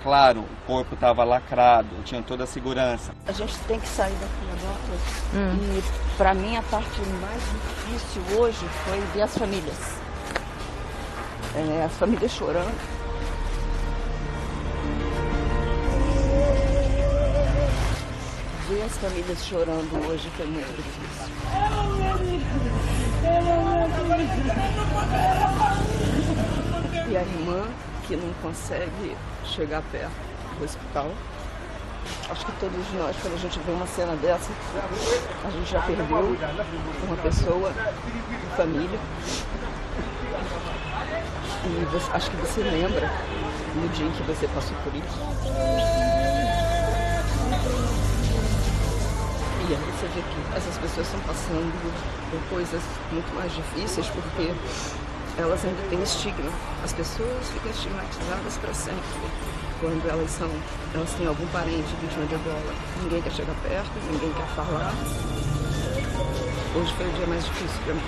Claro, o corpo estava lacrado, tinha toda a segurança. A gente tem que sair daqui agora. E para mim a parte mais difícil hoje foi ver as famílias. As famílias chorando. Ver as famílias chorando hoje foi muito difícil. E a irmã que não consegue chegar perto do hospital. Acho que todos nós, quando a gente vê uma cena dessa, a gente já perdeu uma pessoa, uma família. E acho que você lembra no dia em que você passou por isso. E aí você vê que essas pessoas estão passando por coisas muito mais difíceis, porque elas ainda têm estigma. As pessoas ficam estigmatizadas para sempre. Quando elas têm algum parente vítima de ebola, ninguém quer chegar perto, ninguém quer falar. Hoje foi o dia mais difícil para mim.